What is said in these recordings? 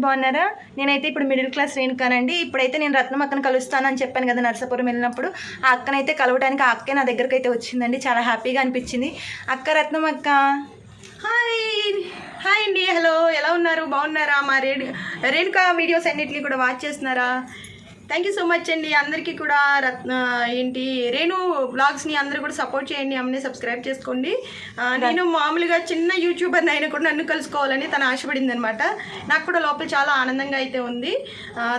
బాగున్నారా? నేనైతే ఇప్పుడు మిడిల్ క్లాస్ రేణుకానండి. ఇప్పుడైతే నేను రత్నం అక్కను కలుస్తానని చెప్పాను కదా నర్సాపురం వెళ్ళినప్పుడు. ఆ అక్కనైతే కలవడానికి ఆ అక్కే నా దగ్గరికి అయితే వచ్చిందండి. చాలా హ్యాపీగా అనిపించింది. అక్క రత్నం అక్క హాయ్ హాయ్ అండి. హలో, ఎలా ఉన్నారు? బాగున్నారా? మా రేణుకా వీడియోస్ అన్నిటిని కూడా వాచ్ చేస్తున్నారా? థ్యాంక్ యూ సో మచ్ అండి. అందరికీ కూడా రేణు బ్లాగ్స్ని అందరూ కూడా సపోర్ట్ చేయండి. అమ్మని సబ్స్క్రైబ్ చేసుకోండి. నేను మామూలుగా చిన్న యూట్యూబర్ని అయినా కూడా నన్ను కలుసుకోవాలని తను ఆశపడింది అనమాట. నాకు కూడా లోపల చాలా ఆనందంగా అయితే ఉంది.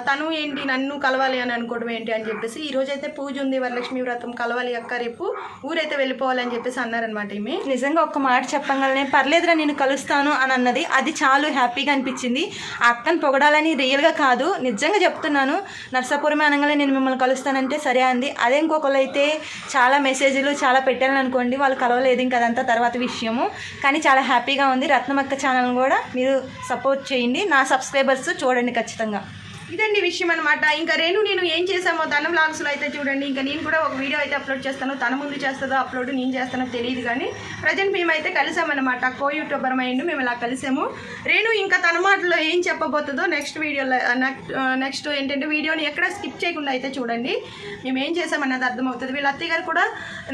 తను నన్ను కలవాలి అని అనుకోవడం అని చెప్పేసి ఈరోజు అయితే పూజ ఉంది, వరలక్ష్మి వ్రతం, కలవాలి అక్క, రేపు ఊరైతే వెళ్ళిపోవాలని చెప్పేసి అన్నారనమాట. ఈమె నిజంగా ఒక్క మాట చెప్పగలనే, పర్లేదురా నేను కలుస్తాను అని అన్నది. అది చాలా హ్యాపీగా అనిపించింది. ఆ అక్కను పొగడాలని రియల్గా కాదు, నిజంగా చెప్తున్నాను. నర్సాపురమే అనగానే నేను మిమ్మల్ని కలుస్తానంటే సరే అంది. అదే ఇంకొకళ్ళు అయితే చాలా మెసేజ్లు చాలా పెట్టాలని అనుకోండి, వాళ్ళు కలవలేదు. ఇంకా అదంతా తర్వాత విషయము. కానీ చాలా హ్యాపీగా ఉంది. రత్నమక్క ఛానల్ కూడా మీరు సపోర్ట్ చేయండి. నా సబ్స్క్రైబర్స్ చూడండి ఖచ్చితంగా. ఇదండి విషయం అనమాట. ఇంకా నేను ఏం చేసామో తన వ్లాగ్స్లో అయితే చూడండి. ఇంకా నేను కూడా ఒక వీడియో అయితే అప్లోడ్ చేస్తాను. తన ముందు చేస్తుందో అప్లోడ్ నేను చేస్తానో తెలియదు, కానీ ప్రజెంట్ మేమైతే కలిసామన్నమాట. కో యూట్యూబర్ మైండ్ మేము ఇలా కలిసాము. ఇంకా తన మాటలో ఏం చెప్పబోతుందో నెక్స్ట్ వీడియోలో నెక్స్ట్ ఏంటంటే వీడియోని ఎక్కడ స్కిప్ చేయకుండా అయితే చూడండి. మేము ఏం చేసామన్నది అర్థమవుతుంది. వీళ్ళ అత్తయ్య గారు కూడా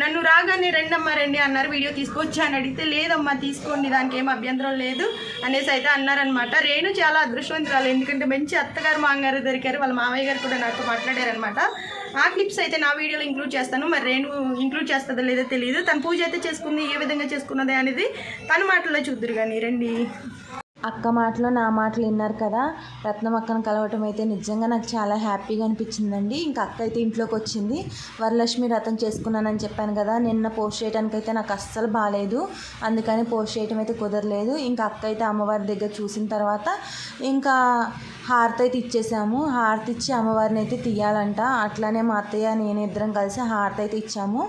నన్ను రాగానే రండి అన్నారు. వీడియో తీసుకొచ్చి అని అడిగితే లేదమ్మా తీసుకోండి, దానికి ఏం అభ్యంతరం లేదు అనేసి అయితే అన్నారనమాట. చాలా అదృష్టవంతురాలు, ఎందుకంటే మంచి అత్తగారు మాంగారు దొరికారు. వాళ్ళ మామయ్య గారు కూడా నాతో మాట్లాడారనమాట. ఆ క్లిప్స్ అయితే నా వీడియోలో ఇంక్లూడ్ చేస్తాను. మరి ఇంక్లూడ్ చేస్తుందో లేదో తెలియదు. తను పూజ అయితే చేసుకుంది, ఏ విధంగా చేసుకున్నది అనేది తన మాటల్లో చూద్దరు కానీ రండి. అక్క మాటలు నా మాటలు విన్నారు కదా. రత్నం అక్కను కలవటం అయితే నిజంగా నాకు చాలా హ్యాపీగా అనిపించిందండి. ఇంకా అక్క అయితే ఇంట్లోకి వచ్చింది. వరలక్ష్మి వ్రతం చేసుకున్నానని చెప్పాను కదా, నిన్న పోస్ట్ చేయడానికి అయితే నాకు అస్సలు బాగాలేదు, అందుకని పోస్ట్ చేయడం అయితే కుదరలేదు. ఇంకా అక్క అయితే అమ్మవారి దగ్గర చూసిన తర్వాత ఇంకా హారతి అయితే ఇచ్చేసాము. హారతి ఇచ్చి అమ్మవారిని అయితే తీయాలంట. అట్లానే మా అత్తయ్య నేను ఇద్దరం కలిసి హారతి అయితే ఇచ్చాము.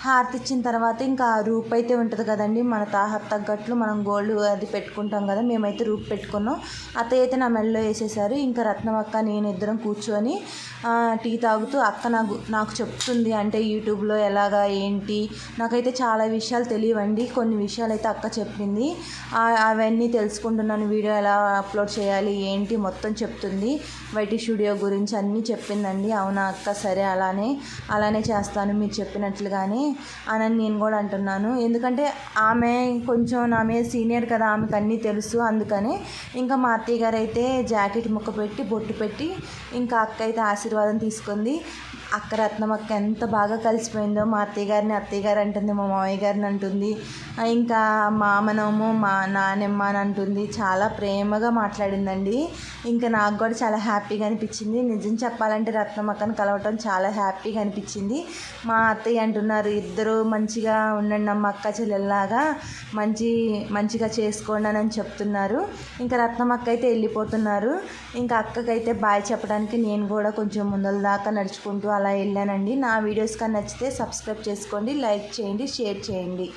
హారతి ఇచ్చిన తర్వాత ఇంకా రూప్ అయితే ఉంటుంది కదండి, మన తాహత్ తగ్గట్లు మనం గోల్డ్ అది పెట్టుకుంటాం కదా, మేమైతే రూప్ పెట్టుకున్నాం. అత్తయ్య అయితే నా మెడలో వేసేసారు. ఇంకా రత్నం అక్క నేను ఇద్దరం కూర్చొని టీ తాగుతూ అక్క నాకు చెప్తుంది, అంటే యూట్యూబ్లో ఎలాగా ఏంటి, నాకైతే చాలా విషయాలు తెలియవండి. కొన్ని విషయాలు అయితే అక్క చెప్పింది, అవన్నీ తెలుసుకుంటున్నాను. వీడియో ఎలా అప్లోడ్ చేయాలి ఏంటి మొత్తం చెప్తుంది. వైటీ స్టూడియో గురించి అన్నీ చెప్పిందండి. అవునా అక్క, సరే అలానే చేస్తాను మీరు చెప్పినట్లుగానే అని నేను కూడా అంటున్నాను. ఎందుకంటే ఆమె కొంచెం నా మీద సీనియర్ కదా, ఆమెకు అన్నీ తెలుసు. అందుకని ఇంకా మా అత్తయ్య గారు అయితే జాకెట్ ముక్క పెట్టి బొట్టు పెట్టి ఇంకా అక్క అయితే ఆశీర్వాదం తీసుకుంది. అక్క రత్నం అక్క ఎంత బాగా కలిసిపోయిందో. మా అత్తయ్య గారు అంటుంది, మా మామయ్య గారిని అంటుంది, ఇంకా మామనము మా నానమ్మ అని అంటుంది. చాలా ప్రేమగా మాట్లాడిందండి. ఇంకా నాకు కూడా చాలా హ్యాపీగా అనిపించింది. నిజం చెప్పాలంటే రత్నం అక్కను కలవటం చాలా హ్యాపీగా అనిపించింది. మా అత్తయ్య అంటున్నారు, ఇద్దరు మంచిగా ఉండండి అమ్మ, అక్క చెల్లెల్లాగా మంచిగా చేసుకోండి అని చెప్తున్నారు. ఇంకా రత్నం అక్క అయితే వెళ్ళిపోతున్నారు. ఇంకా అక్కకైతే బాయ్ చెప్పడానికి నేను కూడా కొంచెం ముందల దాకా నడుచుకుంటూ అలా వెళ్ళానండి. నా వీడియోస్ కానీ నచ్చితే సబ్స్క్రైబ్ చేసుకోండి, లైక్ చేయండి, షేర్ చేయండి.